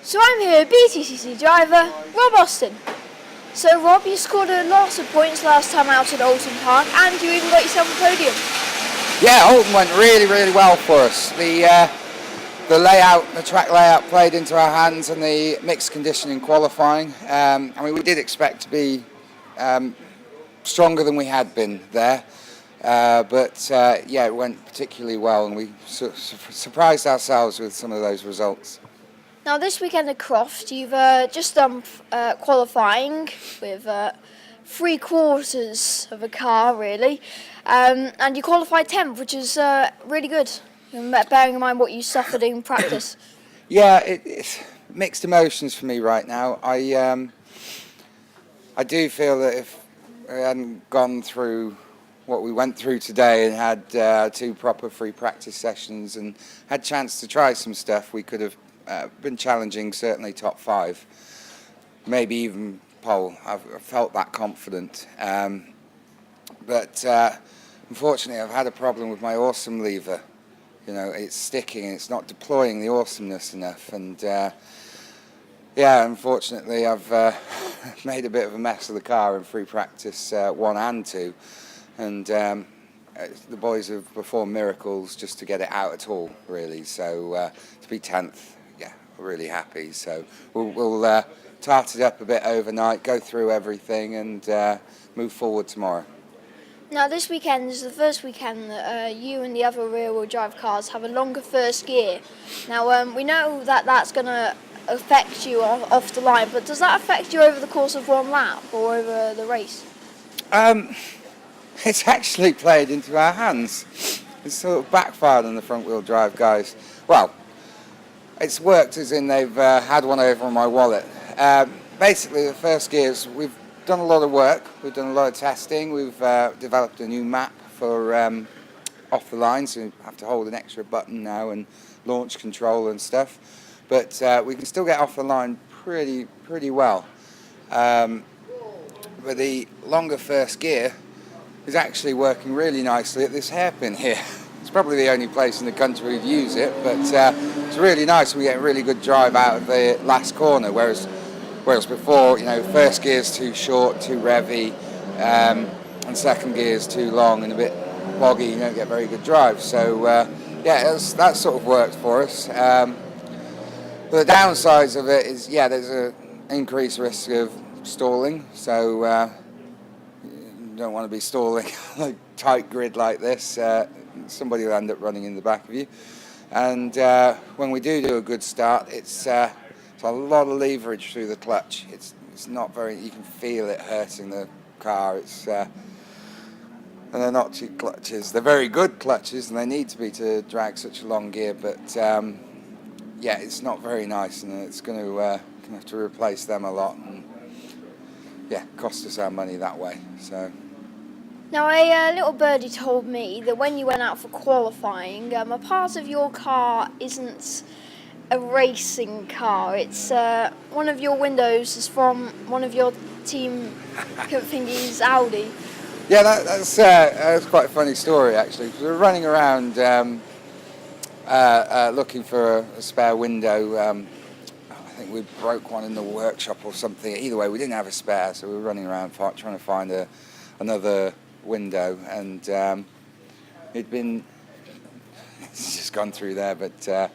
So I'm here, BTCC driver, Rob Austin. So Rob, you scored a lot of points last time out at Oulton Park, and you even got yourself a podium. Yeah, Oulton went really well for us. The layout, the track layout played into our hands, and the mixed conditioning qualifying. We did expect to be stronger than we had been there. It went particularly well, and we surprised ourselves with some of those results. Now this weekend at Croft, you've just done qualifying with 3/4 of a car, really, and you qualified 10th, which is really good, bearing in mind what you suffered in practice. Yeah, it's mixed emotions for me right now. I do feel that if we hadn't gone through what we went through today and had 2 proper free practice sessions and had chance to try some stuff, we could have been challenging certainly top 5, maybe even pole. I've felt that confident, but unfortunately I've had a problem with my awesome lever. You know, it's sticking and it's not deploying the awesomeness enough, and unfortunately I've made a bit of a mess of the car in free practice 1 and 2, and the boys have performed miracles just to get it out at all, really. So to be 10th, really happy. So we'll tart it up a bit overnight, go through everything, and move forward tomorrow. Now this weekend is the first weekend that you and the other rear-wheel drive cars have a longer first gear. Now we know that that's going to affect you off the line, but does that affect you over the course of 1 lap or over the race? It's actually played into our hands. It's sort of backfired on the front-wheel drive guys. Well, it's worked as in they've had one over on my wallet. Basically, the first gears, we've done a lot of work. We've done a lot of testing. We've developed a new map for off the line, so we have to hold an extra button now and launch control and stuff. But we can still get off the line pretty well. But the longer first gear is actually working really nicely at this hairpin here. It's probably the only place in the country we'd use it, but it's really nice. We get a really good drive out of the last corner, whereas before, first gear's too short, too revvy, and second gear's too long and a bit boggy. You don't get very good drive. So that sort of worked for us. But the downsides of it is, there's an increased risk of stalling. So you don't want to be stalling a tight grid like this. Somebody will end up running in the back of you. And when we do a good start, it's a lot of leverage through the clutch. It's not very, you can feel it hurting the car. And they're not cheap clutches. They're very good clutches, and they need to be to drag such a long gear, but it's not very nice, and it's going to have to replace them a lot, and cost us our money that way. So. Now, a little birdie told me that when you went out for qualifying, a part of your car isn't a racing car. It's one of your windows is from one of your team thingy's Audi. Yeah, that's quite a funny story, actually. We were running around looking for a spare window. I think we broke one in the workshop or something. Either way, we didn't have a spare, so we were running around trying to find another window, and it's just gone through there, but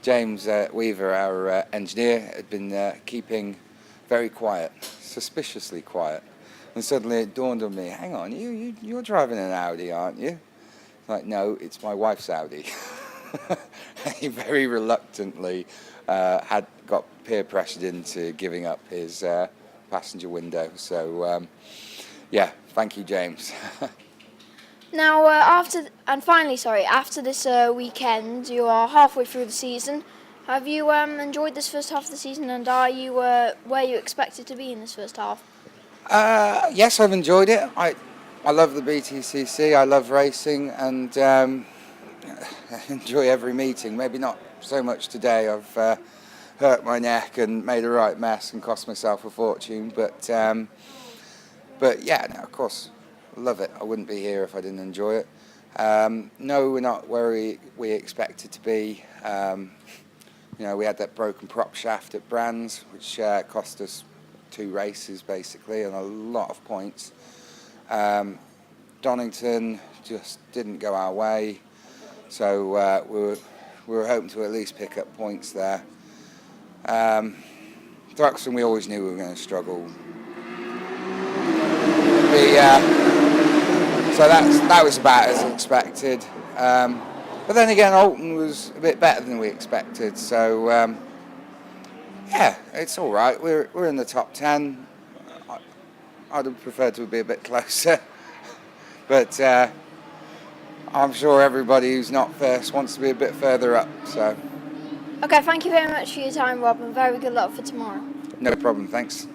James Weaver, our engineer, had been keeping very quiet, suspiciously quiet, and suddenly it dawned on me, hang on, you're driving an Audi, aren't you? It's like, no, it's my wife's Audi. He very reluctantly got peer pressured into giving up his passenger window, so thank you, James. Now, after this weekend, you are halfway through the season. Have you enjoyed this first half of the season, and are you where you expected to be in this first half? Yes, I've enjoyed it. I love the BTCC. I love racing, and I enjoy every meeting. Maybe not so much today. I've hurt my neck and made a right mess and cost myself a fortune, but of course, I love it. I wouldn't be here if I didn't enjoy it. No, we're not where we expected to be. You know, we had that broken prop shaft at Brands, which cost us 2 races basically and a lot of points. Donington just didn't go our way, so we were hoping to at least pick up points there. Thruxton, we always knew we were going to struggle. So that was about as expected. But then again, Alton was a bit better than we expected. So yeah, it's all right. We're in the top 10. I'd have preferred to be a bit closer, but I'm sure everybody who's not first wants to be a bit further up. So. Okay, thank you very much for your time, Rob, and very good luck for tomorrow. No problem. Thanks.